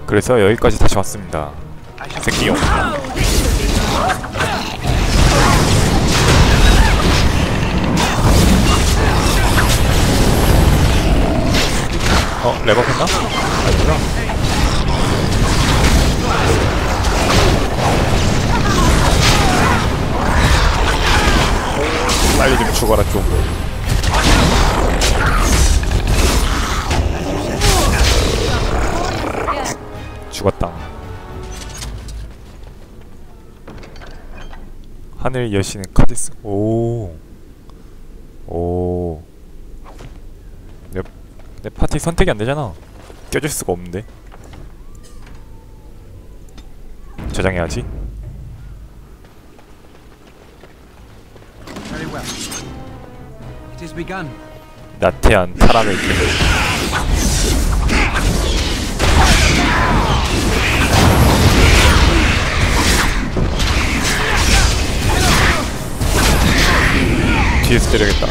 그래서 여기까지 다시 왔습니다. 새끼용. 레버 했나? 아니구나. 빨리 좀 죽어라 좀. 죽었다. 하늘 여신의 카디스. 오. 내 파티 선택이 안 되잖아. 껴줄 수가 없는데. 저장해야지. 나태한 타락을 뒤에서 때려야겠다.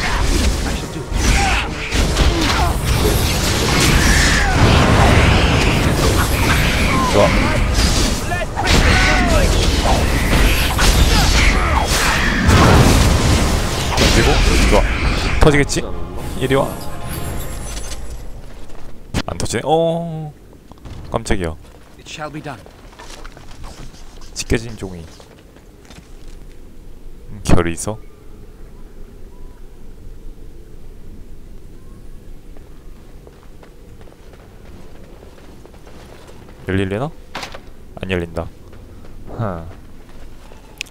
좋아. 던지고 좋아. 터지겠지? 이리와. 안 터지네? 깜짝이야. 찢겨진 종이. 결이 있어? 열릴래나? 안 열린다.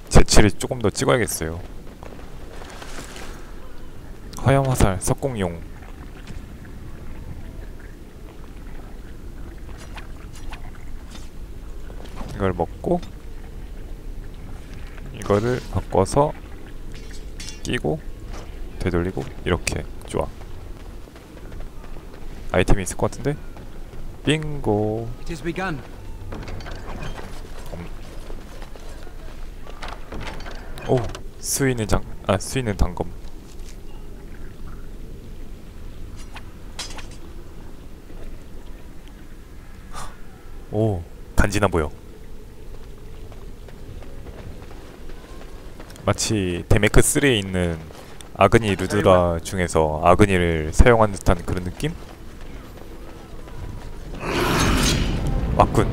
재치를 조금 더 찍어야겠어요. 화염화살, 석공용. 이걸 먹고 이거를 바꿔서 끼고 되돌리고 이렇게. 좋아. 아이템이 있을 것 같은데? 빙고. 오, 수위는 수위는 단검. 오, 간지나 보여. 마치 데메크 3에 있는 아그니 루드라 중에서 아그니를 사용한 듯한 그런 느낌? 맞군.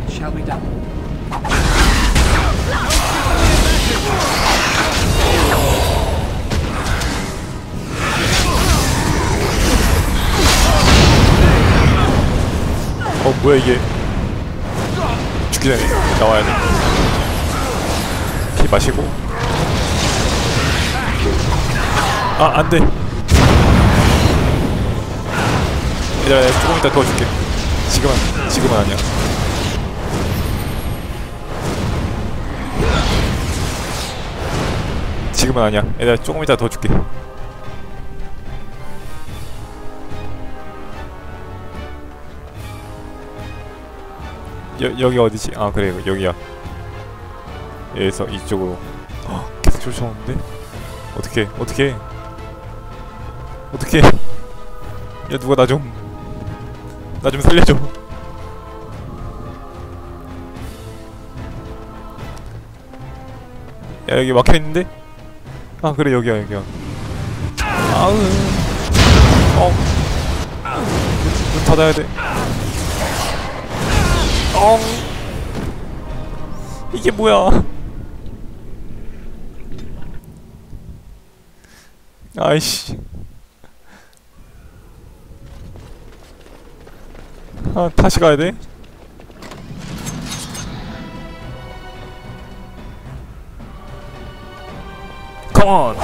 뭐야 이게. 죽기 전에 나와야 돼. 피 마시고. 안돼. 얘들아, 조금 이따 도와줄게. 지금은 아니야. 지금은 아니야. 얘들아, 조금 이따 도와줄게. 여기 어디지? 그래, 여기야. 여기서 이쪽으로. 계속 쫓아오는데? 어떡해. 야, 누가 나 좀 살려줘. 야, 여기 막혀있는데? 그래, 여기야. 문 닫아야 돼. 이게 뭐야? 아이씨. 다시 가야 돼? 컴온.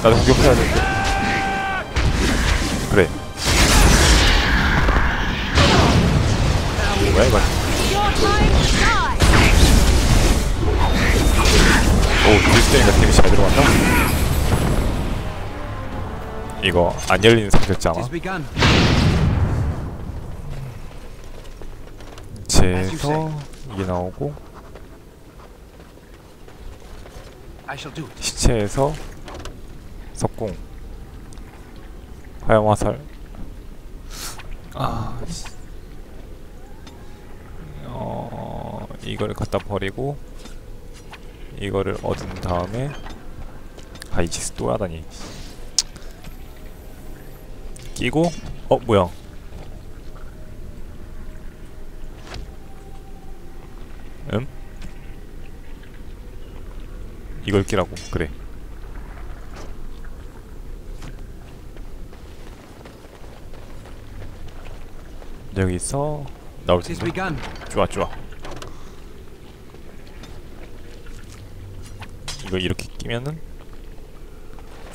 나도 공격해야 되는데. 그래. 뭐야 이거? 오, 딜스테인가 팀이 잘 들어간다. 이거 안 열리는 상자잖아. 제에서 이게 나오고 시체에서 석궁 화염 화살. 이거를 갖다 버리고 이거를 얻은 다음에 이지스 또 하다니. 끼고 뭐야? 이걸 끼라고. 그래. 여기서 나올 텐데. 좋아 좋아. 이거 이렇게 끼면은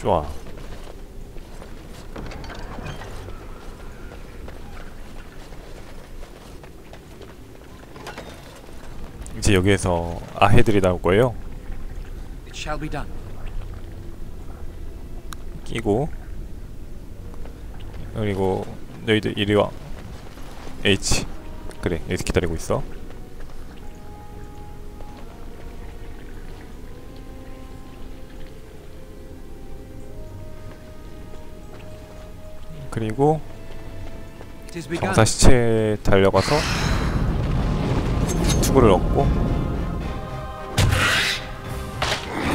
좋아. 이제 여기에서 아해들이 나올 거예요. 끼고 그리고 너희들 이리 와. H. 그래, 여기서 기다리고 있어. 그리고 병사 시체에 달려가서 투구를 얻고.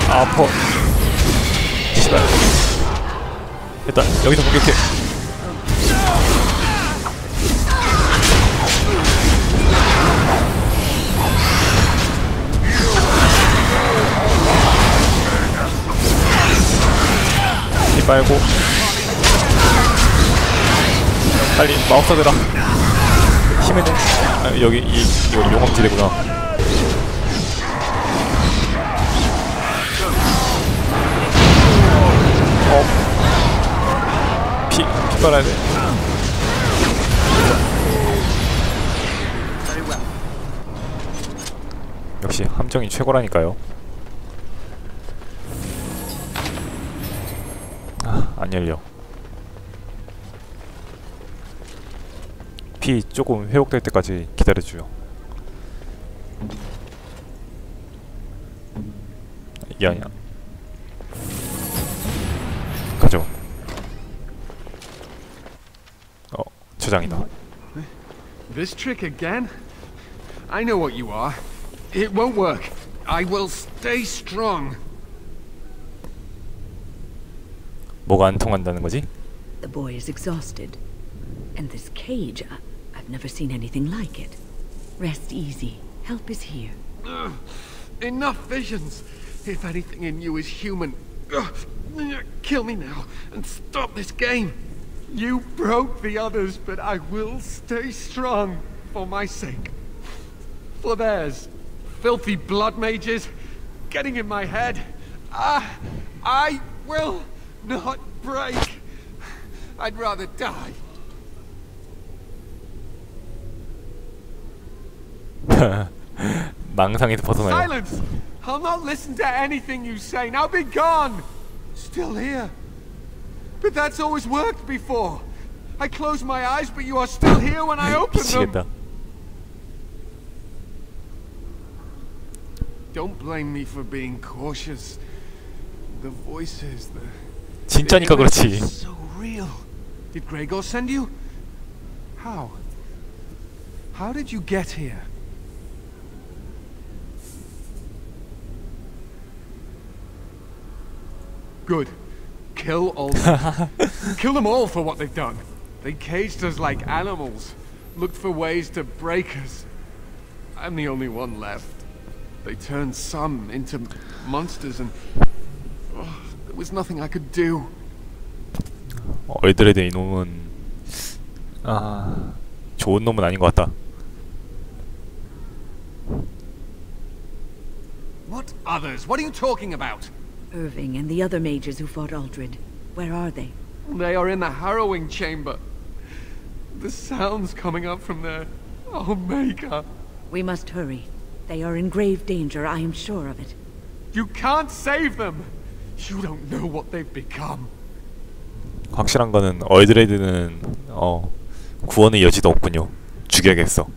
아퍼. 씨발. 일단 여기서 공격해. 이 빨고 빨리 마우스 대라. 힘에 내. 여기 이거 용암지대구나. 피 빨아야 돼. 역시 함정이 최고라니까요. 안 열려. 피 조금 회복될 때까지 기다려줘요. 이게 아니야. 가져. 저장이다. This trick again? I know what you are. It won't work. I will stay strong. 뭐가 안 통한다는 거지? The boy is exhausted. And this cage, I've never seen anything like it. Rest easy. Help is here. Enough visions. If anything in you is human, kill me now and stop this game. You broke the others, but I will stay strong for my sake. For theirs. Filthy blood mages getting in my head. I will not break. I'd rather die. 망상에서 벗어나요. Silence! I'll not listen to anything you say. Now be gone. Still here. But that's always worked before. I close my eyes, but you are still here when I open them. Don't blame me for being cautious. The voices, the 진짜니까 그렇지. So real. Did Gregor send you? How? How did you get here? Good. Kill all them. Kill them all for what they've done. They caged us like animals. Looked for ways to break us. I'm the only one left. They turned some into monsters and there was nothing I could do. 얼드레드 이놈은 좋은 놈은 아닌 것 같다. What others? What are you talking about? Irving and the other mages who fought Aldred. Where are they? They are in the harrowing chamber. The sounds coming up from there. Oh, Maker. We must hurry. They are in grave danger, I am sure of it. You can't save them. You don't know what they've become. 확실한 거는 얼드레드는 구원의 여지도 없군요. 죽여야겠어.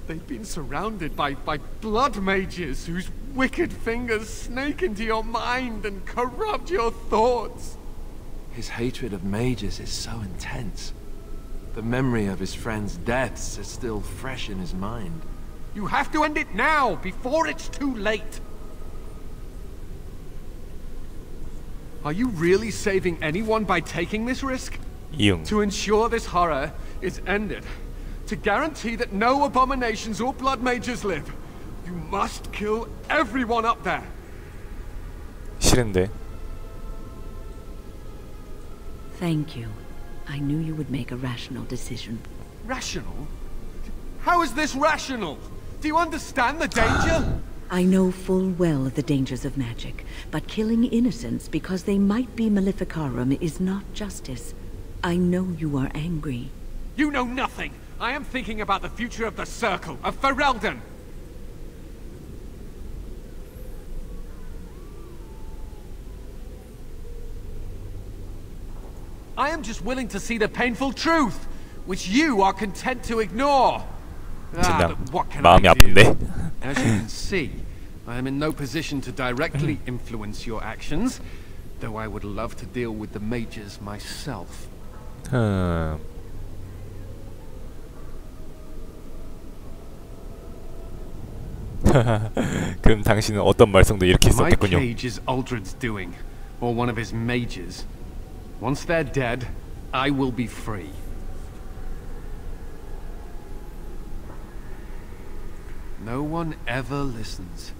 They've been surrounded by blood mages whose wicked fingers snake into your mind and corrupt your thoughts. His hatred of mages is so intense. The memory of his friends' deaths is still fresh in his mind. You have to end it now, before it's too late. Are you really saving anyone by taking this risk? 이응. To ensure this horror is ended. To guarantee that no abominations or blood mages live. You must kill everyone up there. 싫은데. Thank you. I knew you would make a rational decision. Rational? How is this rational? Do you understand the danger? I know full well the dangers of magic, but killing innocents because they might be Maleficarum is not justice. I know you are angry. You know nothing. I am thinking about the future of the Circle, of Ferelden. I am just willing to see the painful truth, which you are content to ignore. 진짜 But what can 마음이 I do? 아픈데. As you can see, I am in no position to directly influence your actions, though I would love to deal with the mages myself. 그럼 당신은 어떤 말썽도 이렇게 My 했었겠군요. cage is Aldred's doing, or one of his mages. Once they're dead, I will be free. No one ever listens.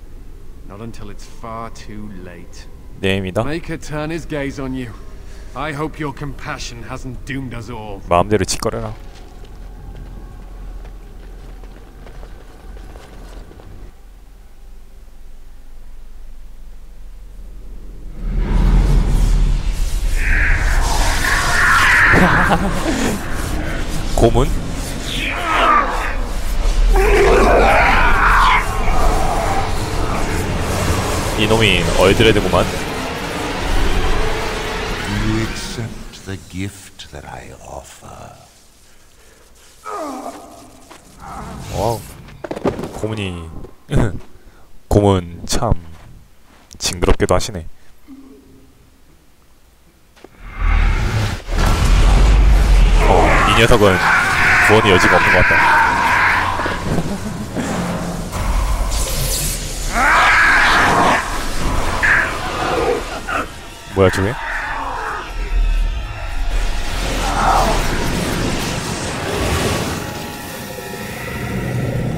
Not until it's far too late. 네임이다. Make her turn his gaze on you. I hope your compassion hasn't doomed us all. 마음대로 짓거려라. 고문? 이놈이 얼드레드구만. You accept the gift that I offer. 와우. 고문이 고문 참 징그럽게도 하시네. 이 녀석은 구원의 여지가 없는 것 같다. 뭐야 저게?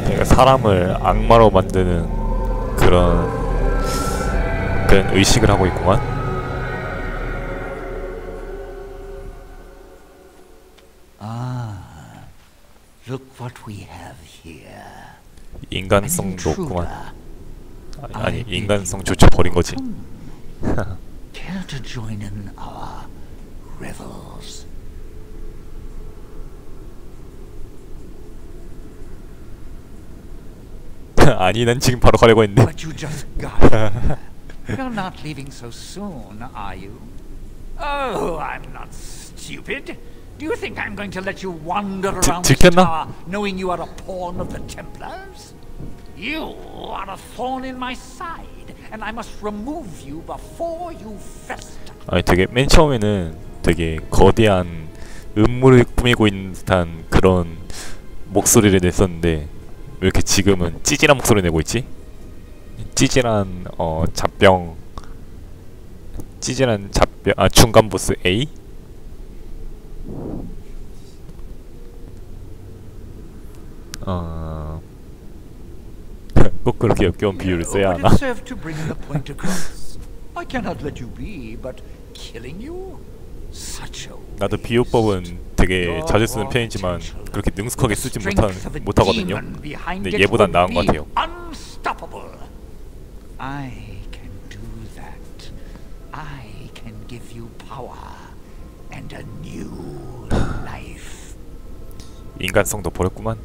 내가 사람을 악마로 만드는 그런 의식을 하고 있구만. Look what we have here. 인간성도 없구만. 아니 인간성 조차 버린 거지. Care to join in our revels? 아니 난 지금 바로 가려고 했는데. But you just got here. You're not leaving so soon, are you? Oh, I'm not stupid. Do you think I'm going to let you wander around this tower knowing you are a pawn of the Templars? You are a thorn in my side, and I must remove you before you fester. 아니 되게 맨 처음에는 되게 거대한 음모를 꾸미고 있는 듯한 그런 목소리를 냈었는데 왜 이렇게 지금은 찌질한 목소리 내고 있지? 찌질한 중간 보스 A? 꼭 그렇게 역겨운 비유를 써야 하나? 나도 비유법은 되게 자주 쓰는 편이지만 그렇게 능숙하게 쓰지 못하거든요. 근데 얘보단 나은 것 같아요. I can do that. I can give you power and a new life. 인간성도 버렸구만.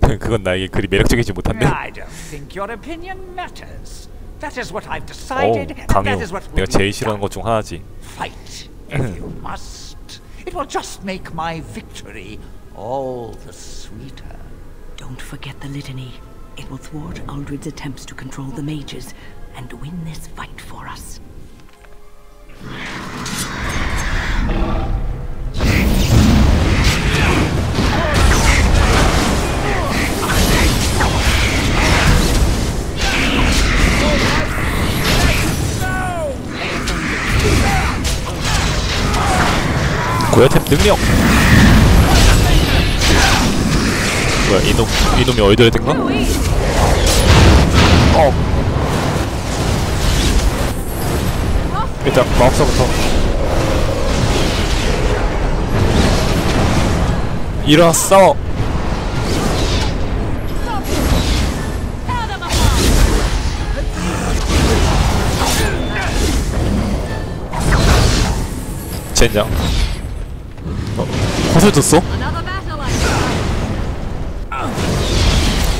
그건 나에게 그리 매력적이지 못한데. I don't think your opinion matters. That is what I've decided, and 강요. that is what will 내가 제일 be 싫어하는 done. 것 중 하나지. Fight if you must. It will just make my victory all the sweeter. Don't forget the litany. It will thwart Uldred's attempts to control the mages and win this fight for us. 고야템 능력. 뭐야 이놈이 어이더야 된가? 일단 마법사부터. 일어나 싸워. 젠장. 호술 줬어?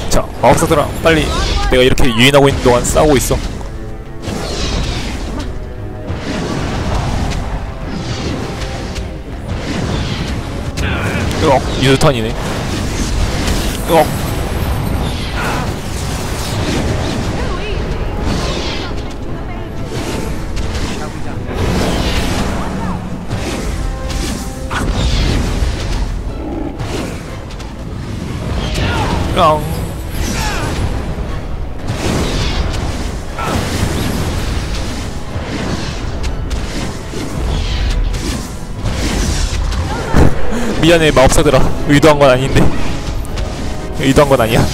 자, 마법사들아, 빨리 내가 이렇게 유인하고 있는 동안 싸우고 있어. 유턴이네. 미안해 마법사들아, 의도한 건 아닌데. 의도한 건 아니야.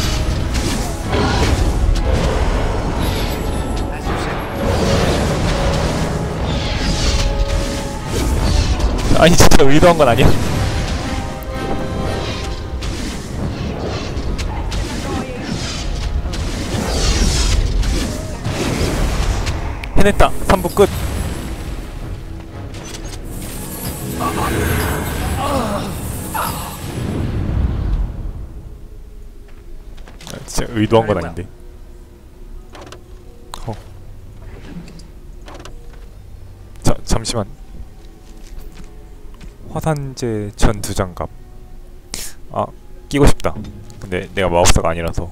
아니 진짜 의도한 건 아니야. 해냈다. 3부 끝. 진짜 의도한 건 아닌데. 자, 잠시만. 화산재 전투장갑. 아, 끼고 싶다. 근데 내가 마법사가 아니라서.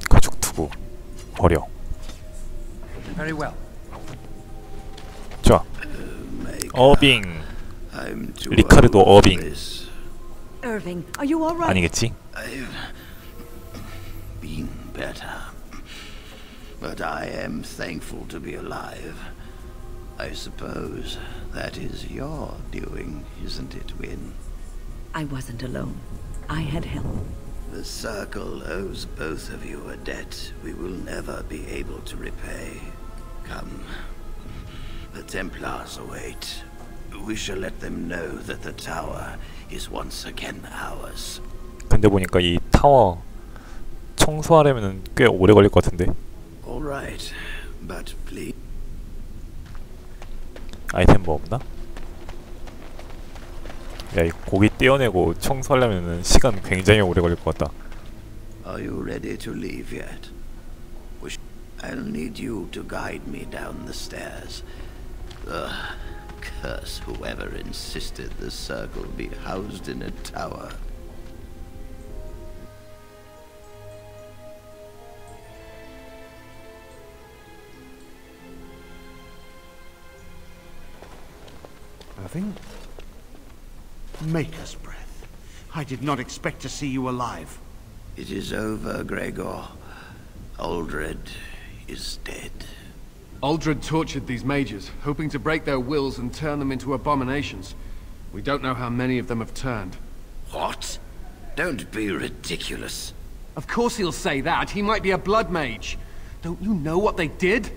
가죽 투구 버려. 좋아. 어빙. 리카르도 어빙. Irving, are you all right? 아니겠지? I've been better, but I am thankful to be alive. I suppose that is your doing, isn't it, Win? I wasn't alone. I had help. The Circle owes both of you a debt we will never be able to repay. Come. The Templars await. We shall let them know that the tower is once again ours. 근데 보니까 이 타워 청소하려면 꽤 오래 걸릴 것 같은데. All right, but please. 아이템 뭐 없나? 야, 이 고기 떼어내고 청소하려면은 시간 굉장히 오래 걸릴 것 같다. Are you ready to leave yet? I'll need you to guide me down the stairs. Curse whoever insisted the Circle be housed in a tower. Irving? Maker's breath. I did not expect to see you alive. It is over, Gregor. Uldred is dead. Uldred tortured these mages, hoping to break their wills and turn them into abominations. We don't know how many of them have turned. What? Don't be ridiculous. Of course he'll say that. He might be a blood mage. Don't you know what they did?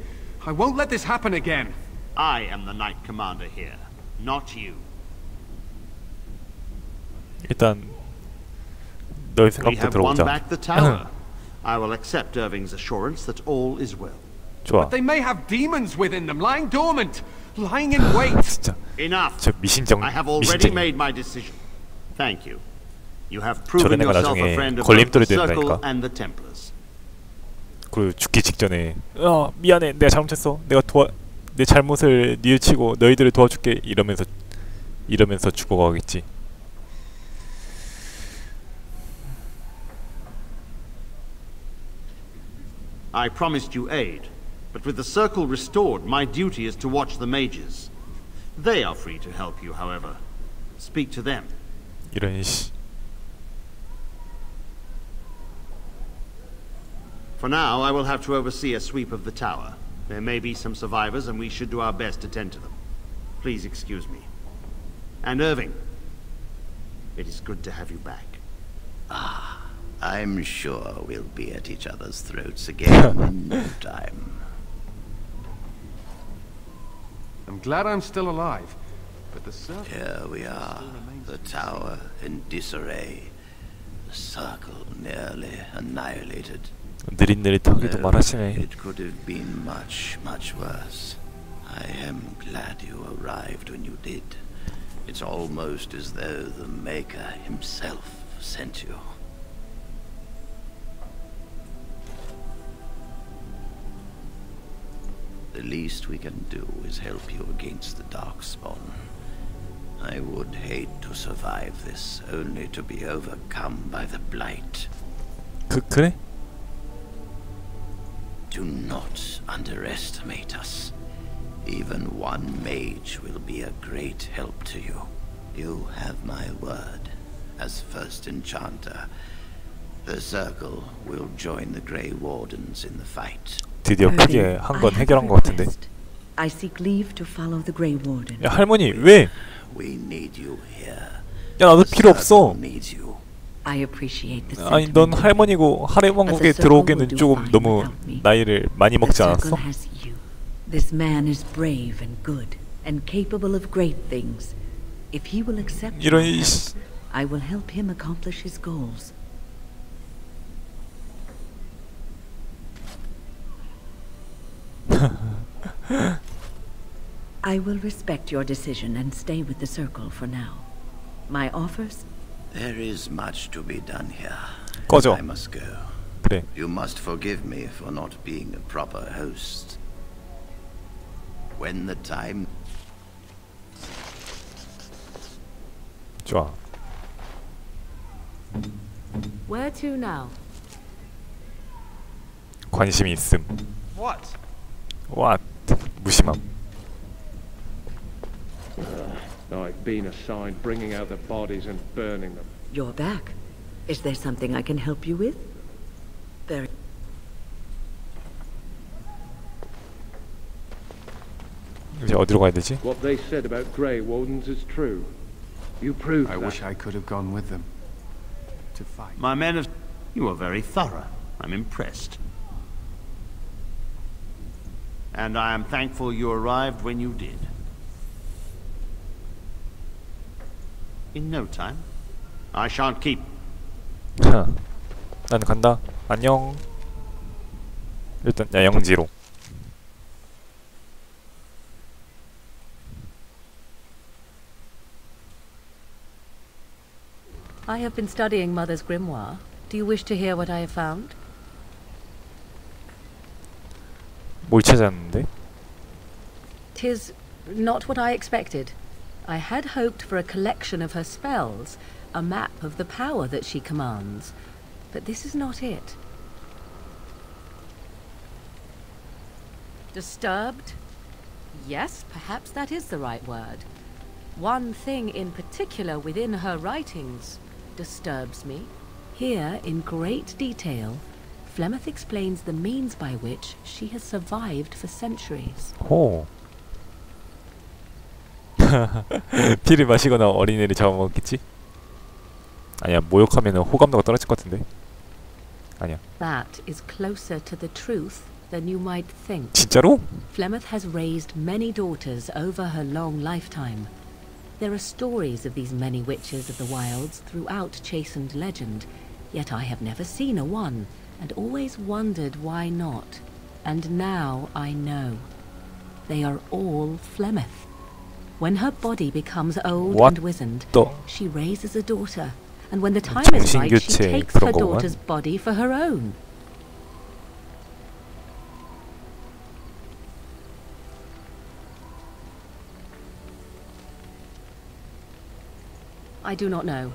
I won't let this happen again. I am the Knight Commander here, not you. 일단 너의 We 생각부터 have won 들어보자. back the tower. I will accept Irving's assurance that all is well. 좋아. But they may have demons within them, lying dormant, lying in wait. 진짜 Enough. 저 미신정 I have already 미신쟁이. made my decision. Thank you. You have 저런 proven 애가 yourself a 나중에 friend of both 걸림돌이 the Circle 된다니까. and the Templars. 그리고 죽기 직전에 미안해, 내가 잘못했어, 내 잘못을 뉘우치고 너희들을 도와줄게 이러면서 죽어가겠지. I promised you aid, but with the Circle restored, my duty is to watch the mages. They are free to help you, however. Speak to them. 이런 씨. For now, I will have to oversee a sweep of the tower. There may be some survivors, and we should do our best to tend to them. Please excuse me. And Irving, it is good to have you back. I'm sure we'll be at each other's throats again in no time. I'm glad I'm still alive, but the Circle... Here we are, the tower in disarray. The Circle nearly annihilated. 느릿느릿하게도 말하시네. It could have been much, much worse. I am glad you arrived when you did. It's almost as though the Maker himself sent you. The least we can do is help you against the Darkspawn. I would hate to survive this, only to be overcome by the Blight. 그래? Do not underestimate us. Even one mage will be a great help to you. You have my word. As first enchanter, the Circle will join the Grey Wardens in the fight. 드디어 크게 한 건 해결한 것 같은데. I seek leave to follow the Grey Warden. 야 할머니 왜? We need you here. 야 나도 필요 없어. Needs you. I appreciate the 아니 넌 sentiment. 할머니고 하렘 왕국에 들어오기에는 조금 너무 나이를 많이 The 먹지 Circle 않았어? has you. This man is brave and good and capable of great things. If he will accept 이런 my help, 씨. I will help him accomplish his goals. I will respect your decision and stay with the Circle for now. My offers? There is much to be done here. 꺼져. I must go. 그래. You must forgive me for not being a proper host. When the time... 좋아. Where to now? 관심이 있음. What? 와 무심함. I've been assigned bringing out the bodies and burning them. You're back. Is there something I can help you with? Very. 이제 어디로 가야 되지? What they said about Grey Wardens is true. You proved I that. wish I could have gone with them. To fight. My men have... You are very thorough. I'm impressed. And I am thankful you arrived when you did. In no time. I shan't keep... 난 간다. 안녕. 일단 야영지로. I have been studying Mother's grimoire. Do you wish to hear what I have found? 뭘 찾았는데? 'Tis not what I expected. I had hoped for a collection of her spells, a map of the power that she commands. But this is not it. Disturbed? Yes, perhaps that is the right word. One thing in particular within her writings disturbs me. Here, in great detail, Flemeth explains the means by which she has survived for centuries. 호. 피를 마시거나 어린애를 잡아먹겠지? 아니야, 모욕하면은 호감도가 떨어질 것 같은데. 아니야. That is closer to the truth than you might think. 진짜로? Flemeth has raised many daughters over her long lifetime. There are stories of these many witches of the wilds throughout chastened legend, yet I have never seen a one, and always wondered why not. And now I know. They are all Flemeth. When her body becomes old What and wizened, the- she raises a daughter. And when the time is right, she 정신교체 takes her 그런 거구만. daughter's body for her own. I do not know.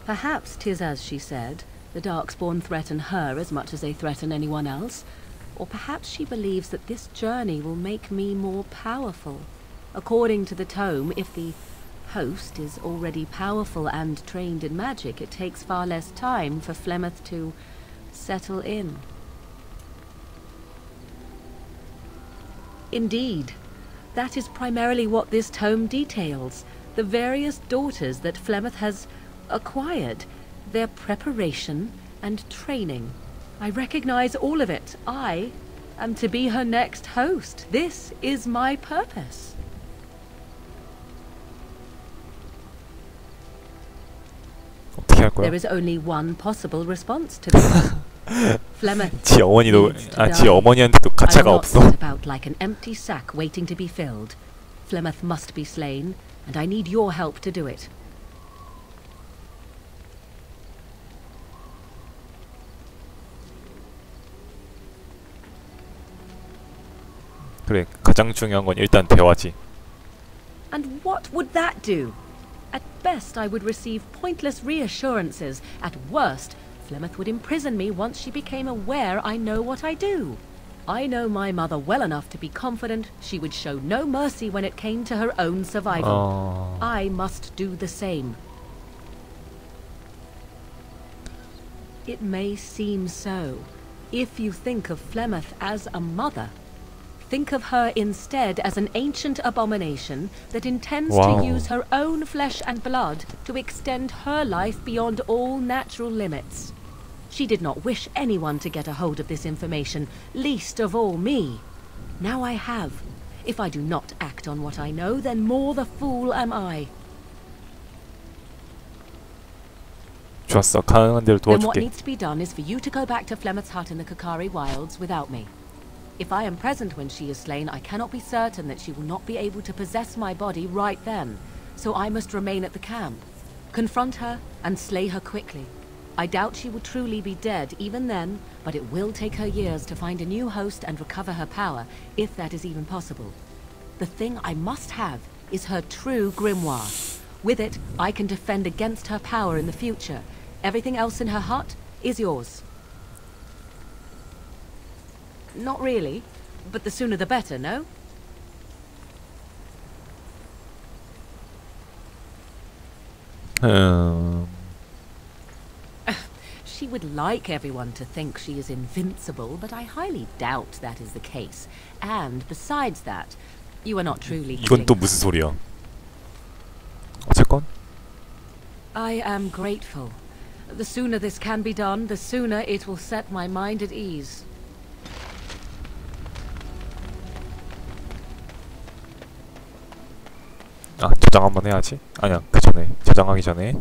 Perhaps 'tis as she said, the Darkspawn threaten her as much as they threaten anyone else. Or perhaps she believes that this journey will make me more powerful. According to the tome, if the host is already powerful and trained in magic, it takes far less time for Flemeth to settle in. Indeed, that is primarily what this tome details. The various daughters that Flemeth has acquired, their preparation and training. I recognize all of it. I am to be her next host. This is my purpose. 어떻게 할 거야? There is only one possible response to this. Flemeth 지 어머니도 needs to 지 die. 어머니한테도 I 가차가 will not 없어. sit about like an empty sack waiting to be filled. Flemeth must be slain, and I need your help to do it. 그래, 가장 중요한 건 일단 대화지. And what would that do? At best, I would receive pointless reassurances. At worst, Flemeth would imprison me once she became aware I know what I do. I know my mother well enough to be confident she would show no mercy when it came to her own survival. I must do the same. It may seem so. If you think of Flemeth as a mother, think of her instead as an ancient abomination that intends Wow. to use her own flesh and blood to extend her life beyond all natural limits. She did not wish anyone to get a hold of this information, least of all me. Now I have. If I do not act on what I know, then more the fool am I. 좋았어, 가능한 대로 Then what 도와줄게. needs to be done is for you to go back to Flemeth's hut in the Kakari Wilds without me. If I am present when she is slain, I cannot be certain that she will not be able to possess my body right then. So I must remain at the camp. Confront her and slay her quickly. I doubt she will truly be dead even then, but it will take her years to find a new host and recover her power, if that is even possible. The thing I must have is her true grimoire. With it, I can defend against her power in the future. Everything else in her hut is yours. Not really, but the sooner the better, no? She would like everyone to think she is invincible, but I highly doubt that is the case. And besides that, you are not truly 이건 또 무슨 소리야? 어쨌건 I am grateful. The sooner this can be done, the sooner it will set my mind at ease. 아, 저장 한번 해야지. 아니야, 그 전에 저장하기 전에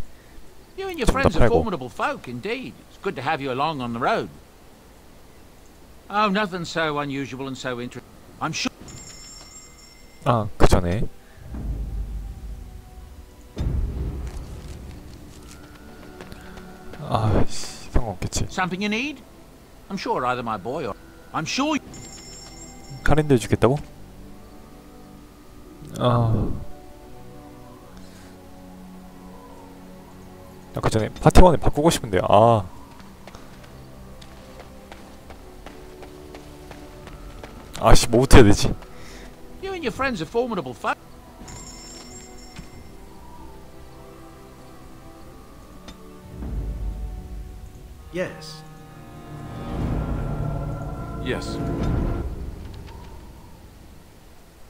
You and your 좀 더 friends are 팔고. formidable folk, indeed. It's good to have you along on the road. Oh, nothing so unusual and so interesting. I'm sure. 아, 그 전에 아씨, 상관없겠지. Something you need? I'm sure either my boy or... I'm sure... 카렌들 주겠다고? 아, 그 전에 파티원을 바꾸고 싶은데 아씨, 뭐부터 해야 되지? You and your friends are formidable folk. Yes. Yes.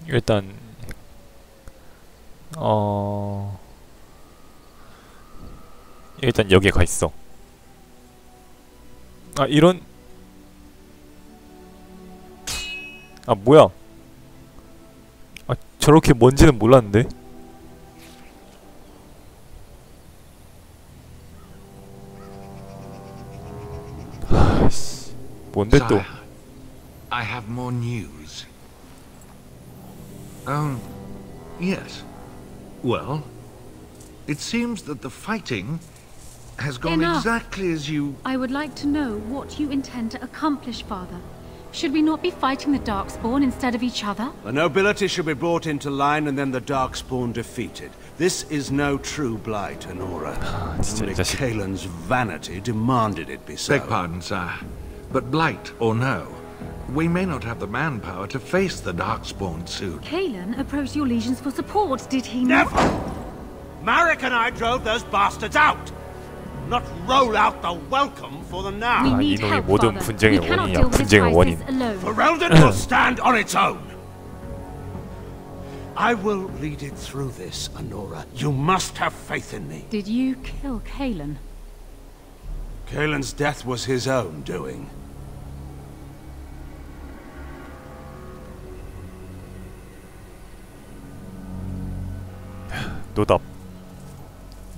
일단 일단 여기에 가 있어. 아, 이런 뭐야? 아, 저렇게 뭔지는 몰랐는데. 아씨, 뭔데 또? Sire, I have more news. Yes. Well, it seems that the fighting has gone Enough. exactly as you... I would like to know what you intend to accomplish, Father. Should we not be fighting the Darkspawn instead of each other? The nobility should be brought into line and then the Darkspawn defeated. This is no true blight, Honora. Only Kaelin's vanity demanded it be so. Beg pardon, sire. But blight or no, we may not have the manpower to face the Darkspawn soon. Kaelin approached your legions for support, did he not? Never! Marek and I drove those bastards out! Not roll out the welcome for them now. We need help, Father. We cannot deal with this crisis alone. Ferelden will stand on its own. I will lead it through this, Honora. You must have faith in me. Did you kill Kaelin? Kaelin's death was his own doing. 노답.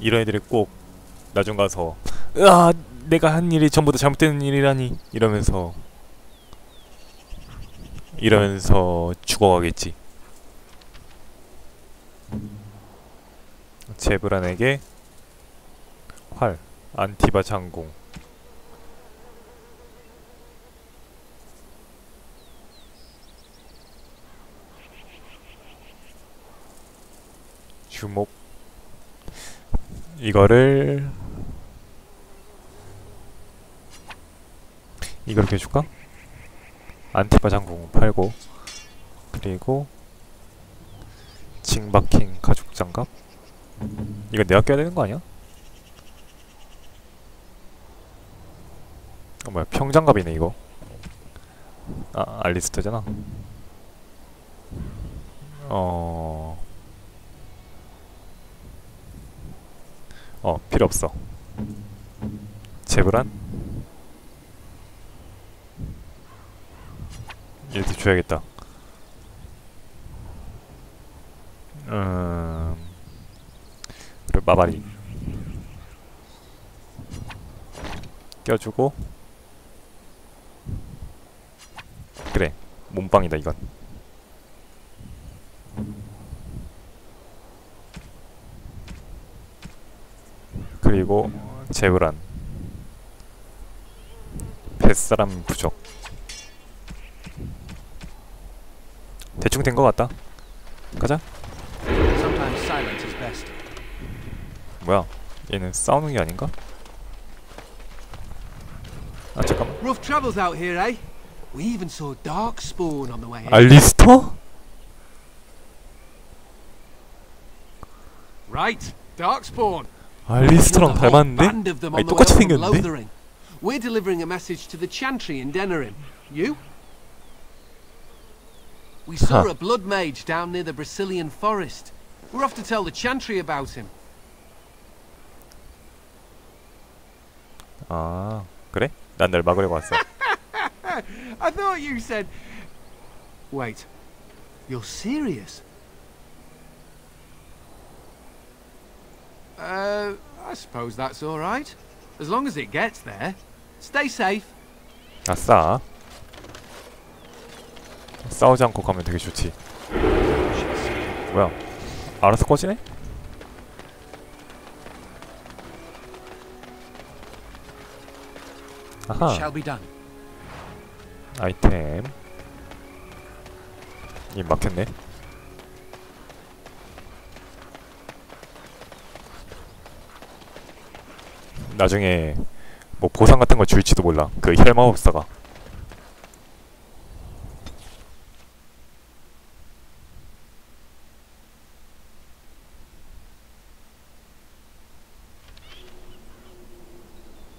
이런 애들이 꼭 나중 가서 아 내가 한 일이 전부 다 잘못된 일이라니 이러면서 죽어가겠지. 제브란에게 활, 안티바 장공. 주목. 이거를 이렇게 해줄까? 안티바 장공 팔고, 그리고 징박킹 가죽 장갑. 이거 내가 껴야 되는 거 아니야? 뭐야, 평장갑이네 이거. 아, 알리스터잖아. 필요 없어. 제브란? 얘도 줘야겠다. 그리고 마바리 껴주고. 그래, 몸빵이다 이건. 그리고 제브란. 뱃사람 부족. 대충 된 것 같다. 가자. 뭐야? 얘는 싸우는 게 아닌가? 아 잠깐만. Rough travels out here, eh? We even saw Darkspawn on the way. 알리스터? Right, Darkspawn. 알리스터랑 닮았는데? 아니 똑같이 생겼는데? We're delivering a message to the Chantry in Denerim. You? We saw a blood mage down near the Brazilian forest. We're off to tell the Chantry about him. 아, 그래? 난 널 막으려고 왔어. I thought you said... Wait. You're serious? I suppose that's all right. As long as it gets there. Stay safe. 아싸. 싸우지 않고 가면 되게 좋지. 뭐야? 알아서 꺼지네? 아하. 아이템. 이 막혔네. 나중에 뭐 보상 같은 거 줄지도 몰라. 그 혈마법사가.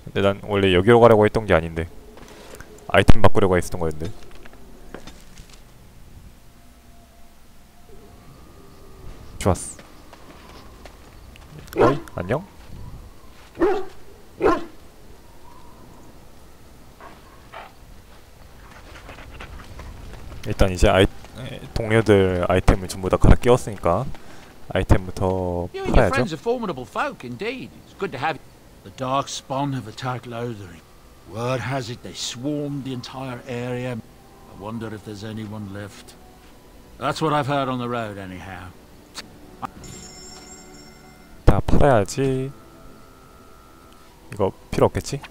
근데 난 원래 여기로 가려고 했던 게 아닌데 아이템 바꾸려고 했었던 거였는데. 좋았어. 어이? 안녕? 일단 이제 동료들 아이템을 전부 다 갈아 끼웠으니까 아이템부터 팔아야죠. The Darkspawn have attacked Lothering. Word has it they swarmed the entire area. I wonder if there's anyone left. That's what I've heard on the road, anyhow. 다 팔아야지. 이거 필요 없겠지?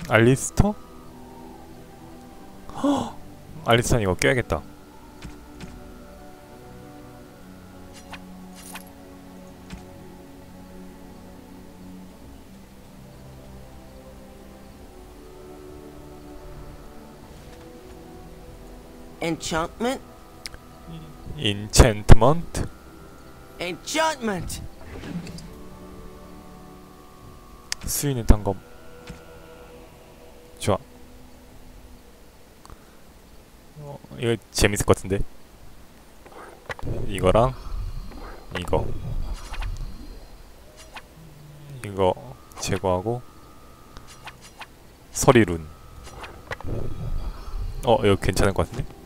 알리스터? 허! 알리스터는 이거 껴야겠다. Enchantment? Enchantment? Enchantment! 수인의 단검. 좋아. 이거 재밌을 것 같은데. 이거랑 이거 제거하고 서리룬. 이거 괜찮을 것 같은데.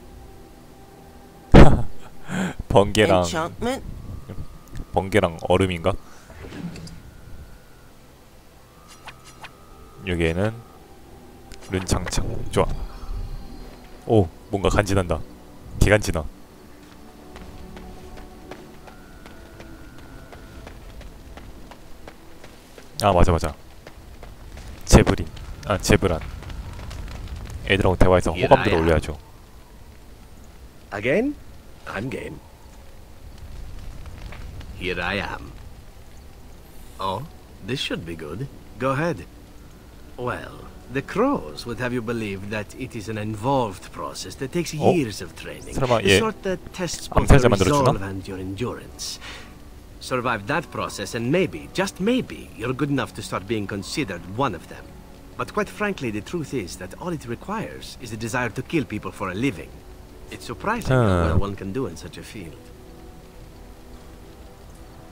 번개랑 얼음인가? 여기에는 룬장착. 좋아. 오, 뭔가 간지난다. 개간지나. 아, 맞아. 제브란. 애들하고 대화해서 호감도를 올려야죠. Again? I'm game. Here I am. Oh, this should be good. Go ahead. Well, the crows would have you believe that it is an involved process that takes years of training. The sort that tests both your resolve and your endurance. Survive that process and maybe, just maybe, you're good enough to start being considered one of them. But quite frankly, the truth is that all it requires is a desire to kill people for a living. It's surprising how well one can do in such a field.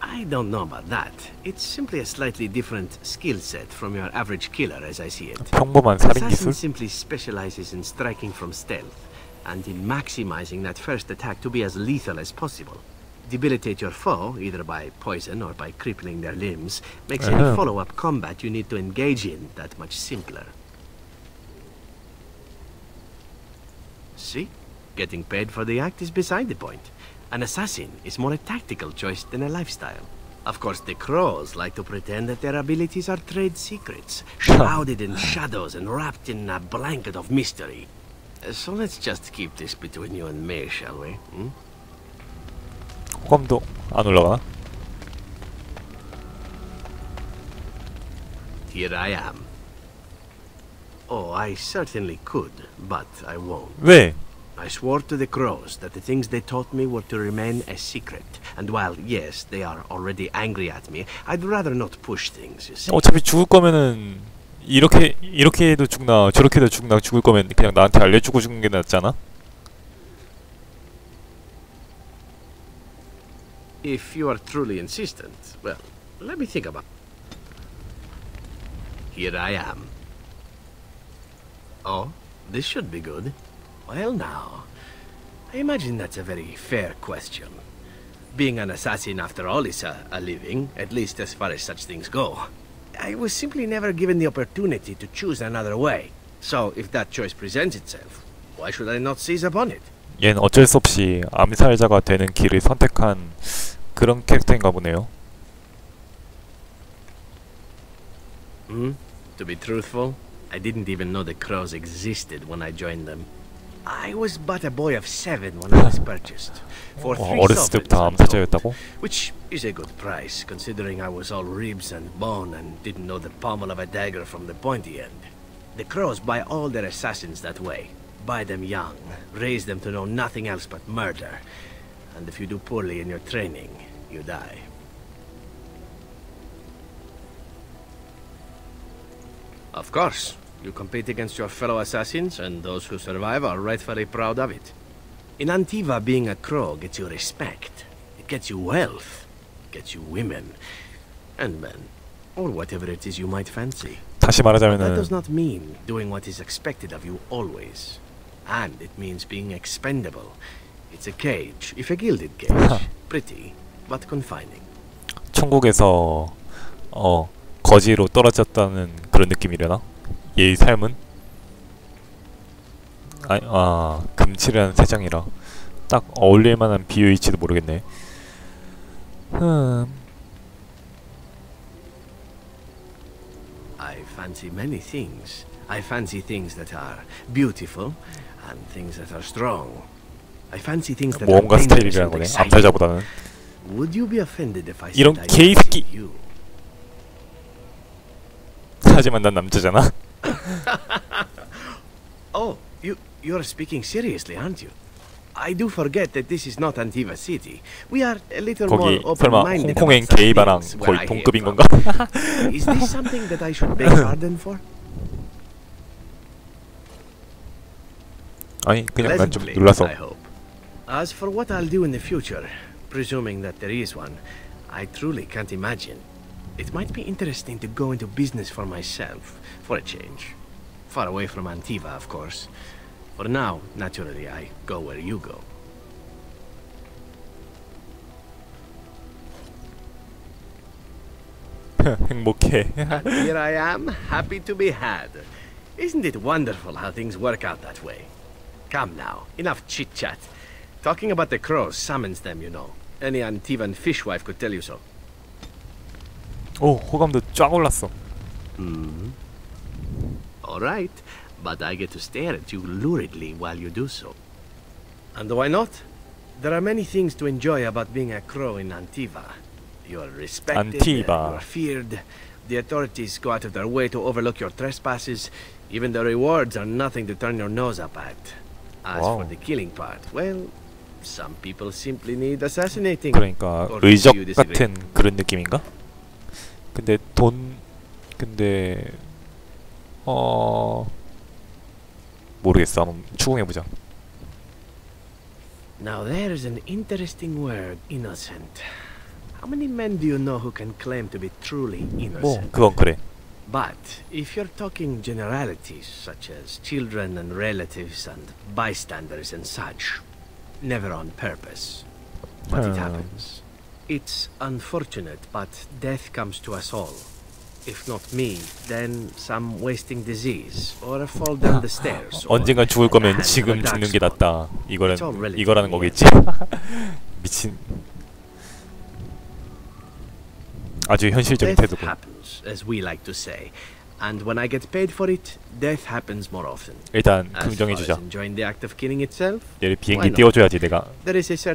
I don't know about that. It's simply a slightly different skill set from your average killer as I see it. Assassin simply specializes in striking from stealth, and in maximizing that first attack to be as lethal as possible. Debilitate your foe, either by poison or by crippling their limbs, makes any follow-up combat you need to engage in that much simpler. See? Getting paid for the act is beside the point. An assassin is more a tactical choice than a lifestyle. Of course, the crows like to pretend that their abilities are trade secrets, shrouded in shadows and wrapped in a blanket of mystery. So let's just keep this between you and me, shall we? 호감도 안 올라가? Here I am. Oh, I certainly could, but I won't. 왜? I swore to the crows that the things they taught me were to remain a secret. And while, yes, they are already angry at me, I'd rather not push things, you see. 어차피 죽을 거면은 이렇게 해도 죽나 저렇게 해도 죽나 죽을 거면 그냥 나한테 알려주고 죽는 게 낫지 않아? If you are truly insistent, well, let me think about it. Here I am. Oh, this should be good. Well now, I imagine that's a very fair question. Being an assassin, after all, is a living, at least as far as such things go. I was simply never given the opportunity to choose another way. So, if that choice presents itself, why should I not seize upon it? 얘는 어쩔 수 없이 암살자가 되는 길을 선택한 그런 캐릭터인가 보네요. To be truthful, I didn't even know the crows existed when I joined them. I was but a boy of 7 when I was purchased. For 3 sovereigns, which is a good price, considering I was all ribs and bone and didn't know the pommel of a dagger from the pointy end. The crows buy all their assassins that way. Buy them young, raise them to know nothing else but murder. And if you do poorly in your training, you die. Of course. You compete against your fellow assassins, and those who survive are rightfully proud of it. In Antiva, being a crow gets you respect. It gets you wealth. It gets you women. And men. Or whatever it is you might fancy. 다시 말하자면은 That does not mean doing what is expected of you always. and it means being expendable. It's a cage, if a gilded cage. Pretty, but confining. 천국에서 거지로 떨어졌다는 그런 느낌이려나? 얘의 삶은? 금칠한 세상이라 딱 어울릴 만한 비유일지도 모르겠네. I fancy many things. I fancy things that are beautiful and things that are strong. I fancy things that are 모험가 스타일이라는 거네. 암살자보다는. Would you be offended if I 이런 said 개새끼. 하지만 난 남자잖아. Oh, you're speaking seriously, aren't you? I do forget that this is not Antiva City. We are a little more 거기 설마 open-minded. 홍콩엔 게이바랑 거의 동급인 건가? Is this something that I should beg pardon for? 아니 그냥 난 좀 놀라서. I hope. As for what I'll do in the future, presuming that there is one, I truly can't imagine. It might be interesting to go into business for myself, for a change. Far away from Antiva, of course. For now, naturally, I go where you go. 행복해. And here I am, happy to be had. Isn't it wonderful how things work out that way? Come now, enough chit-chat. Talking about the crows summons them, you know. Any Antivan fishwife could tell you so. 오, 호감도 쫙 올랐어. All right, but I get to stare at you luridly while you do so. And why not? There are many things to enjoy about being a crow in Antiva. You are respected, you are feared. The authorities go out of their way to overlook your trespasses. Even the rewards are nothing to turn your nose up at. As for the killing part, well, some people simply need assassinating. 그러니까 의적 같은 그런 느낌인가? 근데 모르겠어. 한번 추궁해보자. Now there's an interesting word, innocent. How many men do you know who can claim to be truly innocent? 그건 그래. But if you're talking generalities such as children and relatives and bystanders and such, never on purpose. But it happens. It's unfortunate, but death comes to us all. If not me, then some wasting disease or a fall down the stairs. 언젠간 죽을 거면 지금 죽는 게 낫다. 이거라는 거겠지? 미친. 아주 현실적인 태도고. Death happens, as we like to say. And when I get paid for it, death happens more often. 일단 긍정해주자. Enjoying the act of killing itself? 얘를 비행기 띄워줘야지 내가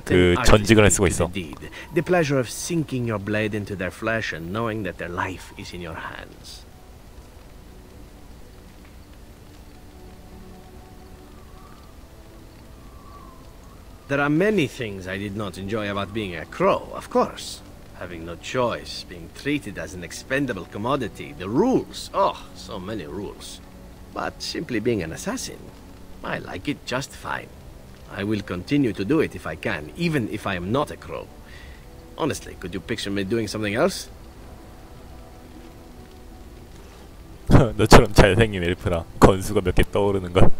그 전직을 할 수가 있어. The pleasure of sinking your blade into their flesh and knowing that their life is in your hands. There are many things I did not enjoy about being a crow, of course. Having no choice, being treated as an expendable commodity, the rules, oh, so many rules. But simply being an assassin, I like it just fine. I will continue to do it if I can, even if I am not a crow. Honestly, could you picture me doing something else? 너처럼 잘생긴 엘프라 건수가 몇 개 떠오르는 걸.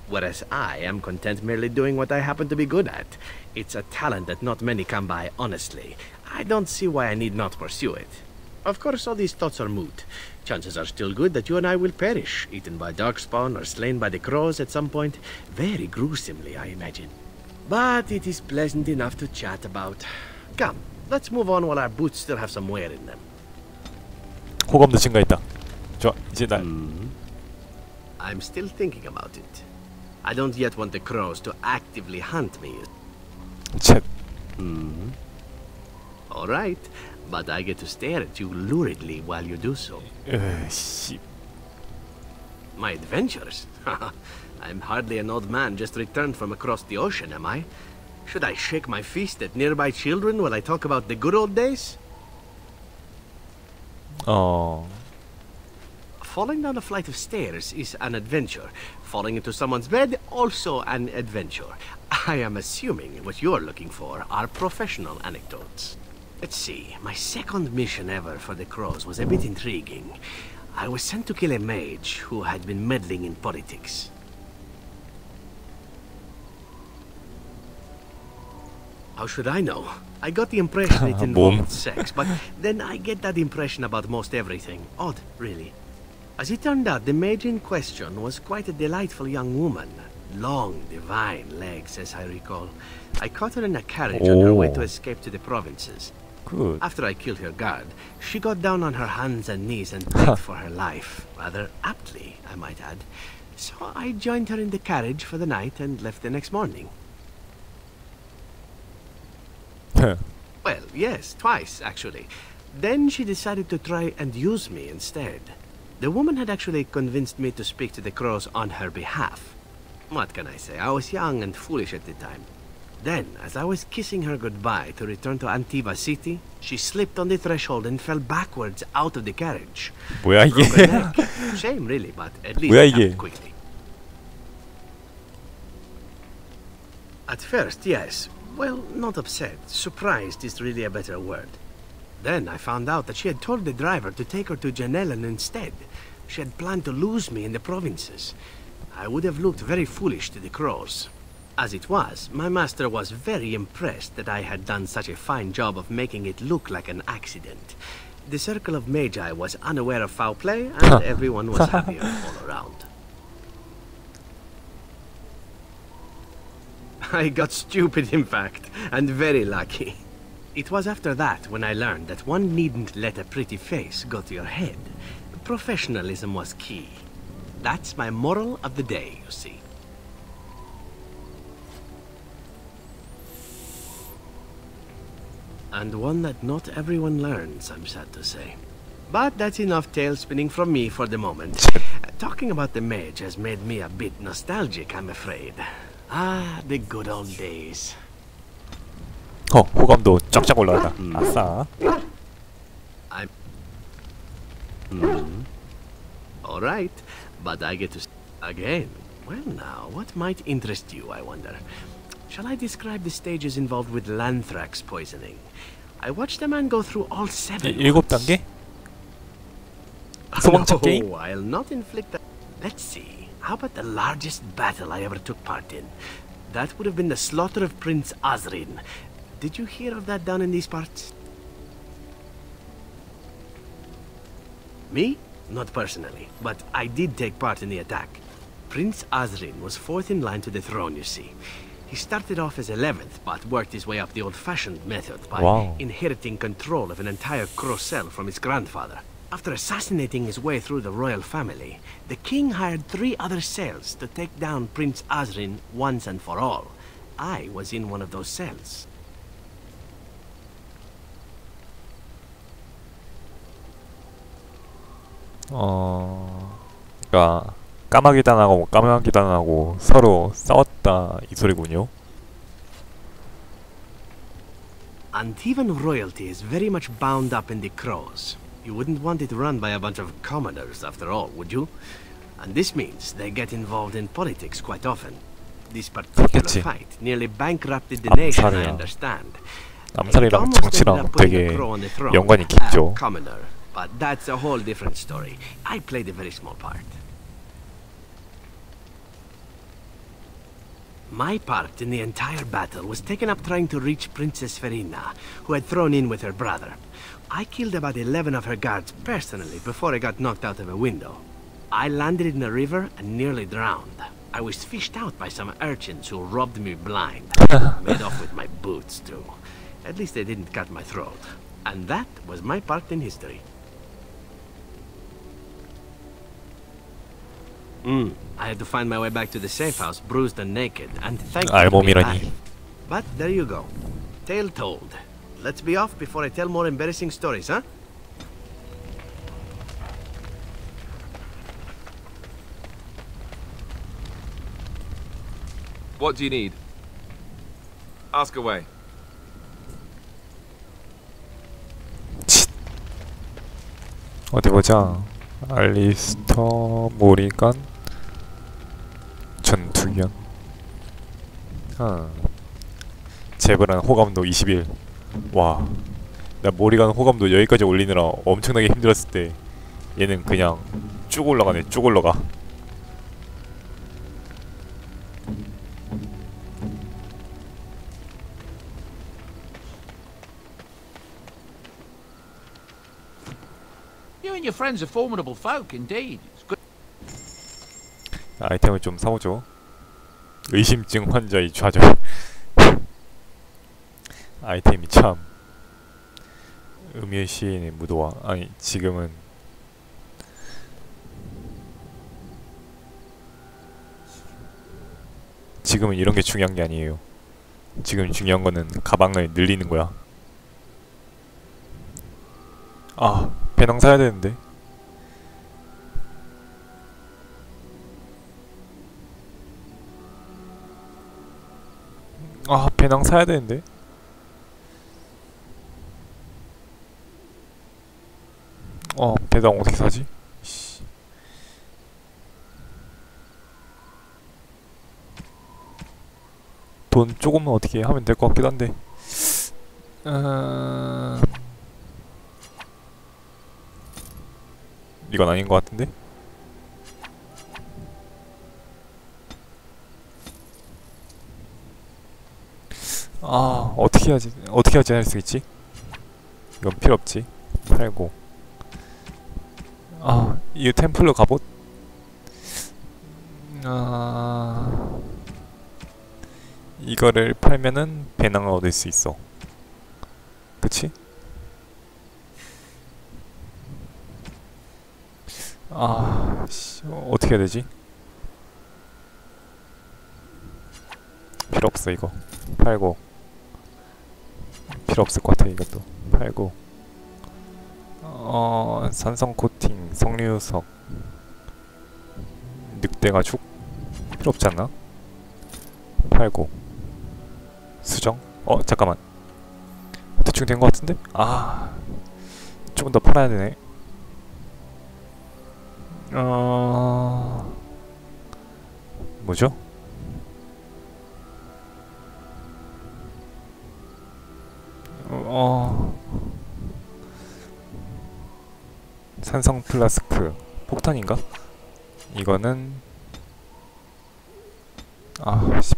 Whereas I am content merely doing what I happen to be good at. It's a talent that not many come by, honestly. I don't see why I need not pursue it. Of course, all these thoughts are moot. Chances are still good that you and I will perish, eaten by darkspawn or slain by the crows at some point. Very gruesomely, I imagine. But it is pleasant enough to chat about. Come, let's move on while our boots still have some wear in them. 호감도 증가했다. 좋아, 이제 날. I'm still thinking about it. I don't yet want the crows to actively hunt me. 쳇. All right, but I get to stare at you luridly while you do so. 씨. My adventures? I'm hardly an old man just returned from across the ocean, am I? Should I shake my fist at nearby children while I talk about the good old days? Falling down a flight of stairs is an adventure. Falling into someone's bed, also an adventure. I am assuming what you're looking for are professional anecdotes. Let's see, my second mission ever for the crows was a bit intriguing. I was sent to kill a mage who had been meddling in politics. How should I know? I got the impression it involved sex, but then I get that impression about most everything. Odd, really. As it turned out, the mage in question was quite a delightful young woman. Long, divine legs, as I recall. I caught her in a carriage on her way to escape to the provinces. Good. After I killed her guard, she got down on her hands and knees and begged for her life. Rather aptly, I might add. So I joined her in the carriage for the night and left the next morning. Well, yes, twice, actually. Then she decided to try and use me instead. The woman had actually convinced me to speak to the crows on her behalf. What can I say? I was young and foolish at the time. Then, as I was kissing her goodbye to return to Antiva City, she slipped on the threshold and fell backwards out of the carriage. 뭐야 이게? Shame, really, but at least 뭐야 it happened 이게? quickly. At first, yes. Well, not upset. Surprised is really a better word. Then I found out that she had told the driver to take her to Janellen instead. She had planned to lose me in the provinces. I would have looked very foolish to the crows. As it was, my master was very impressed that I had done such a fine job of making it look like an accident. The circle of magi was unaware of foul play, and everyone was happier all around. I got stupid, in fact, and very lucky. It was after that when I learned that one needn't let a pretty face go to your head. Professionalism was key. That's my moral of the day, you see. And one that not everyone learns, I'm sad to say. But that's enough tale spinning from me for the moment. Talking about the mage has made me a bit nostalgic, I'm afraid. Ah, the good old days. 호감도 쫙쫙 올라간다. 아싸. All right, but I get to again. Well, now, what might interest you, I wonder? Shall I describe the stages involved with Lanthrax poisoning? I watched a man go through all 7. 7단계? 소방차 게임? No, I'll not inflict that. Let's see. How about the largest battle I ever took part in? That would have been the slaughter of Prince Azrin. Did you hear of that down in these parts? Me? Not personally, but I did take part in the attack. Prince Azrin was 4th in line to the throne, you see. He started off as 11th, but worked his way up the old-fashioned method by inheriting control of an entire Crocel from his grandfather. After assassinating his way through the royal family, the king hired 3 other cells to take down Prince Azrin once and for all. I was in one of those cells. 그러니까 까마귀 단하고 까마귀 단하고 서로 싸웠다 이 소리군요. Antivan royalty is very much bound up in the crows. You wouldn't want it run by a bunch of commoners, after all, would you? And this means they get involved in politics quite often. This particular fight nearly bankrupted the nation, I understand. 암살이랑 정치랑 되게 연관이 깊죠. Commoner, but that's a whole different story. I played a very small part. My part in the entire battle was taken up trying to reach Princess Verina, who had thrown in with her brother. I killed about 11 of her guards personally before I got knocked out of a window. I landed in a river and nearly drowned. I was fished out by some urchins who robbed me blind. Made off with my boots, too. At least they didn't cut my throat. And that was my part in history. I had to find my way back to the safe house, bruised and naked, and thankfully alive. But there you go. Tale told. Let's be off before I tell more embarrassing stories, huh? What do you need? Ask away. 어디 보자. 알리스터 모리간 전투기원. 제브란 호감도 21. 와, 나 모리간 호감도 여기까지 올리느라 엄청나게 힘들었을 때 얘는 그냥 쭉 올라가네. 쭉 올라가. You and your friends are formidable folk, indeed. It's good. 아이템을 좀 사오죠. 의심증 환자의 좌절. 아이템이 참 음유의 시인의 무도와 아니 지금은 이런 게 중요한 게 아니에요. 지금 중요한 거는 가방을 늘리는 거야. 아, 배낭 사야 되는데. 아, 배낭 사야 되는데. 배낭 어떻게 사지? 씨. 돈 조금만 어떻게 하면 될 것 같기도 한데. 이건 아닌 것 같은데? 아, 어떻게 하지 할 수 있지? 이건 필요 없지. 팔고. 아, 이 템플러 갑옷? 이거를 팔면은 배낭을 얻을 수 있어. 그치? 아, 씨, 어떻게 해야 되지? 필요 없어, 이거. 팔고. 필요 없을 것 같아, 이것도. 팔고. 산성 코팅, 석류석, 늑대 가죽? 필요 없지 않나? 팔고. 수정? 잠깐만. 대충 된 것 같은데? 아, 조금 더 팔아야 되네. 뭐죠? 산성 플라스크 폭탄인가? 이거는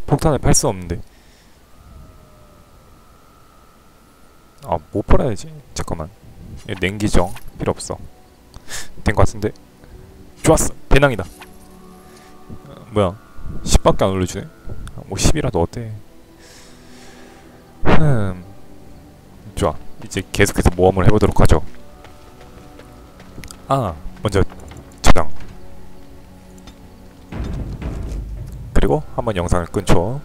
폭탄을 팔 수 없는데. 뭐 팔아야지? 잠깐만. 냉기정 필요 없어. 된 것 같은데. 좋았어. 배낭이다. 뭐야? 10밖에 안 올려주네. 뭐 10이라도 어때? 좋아. 이제 계속해서 모험을 해보도록 하죠. 먼저 저장. 그리고 한번 영상을 끊죠.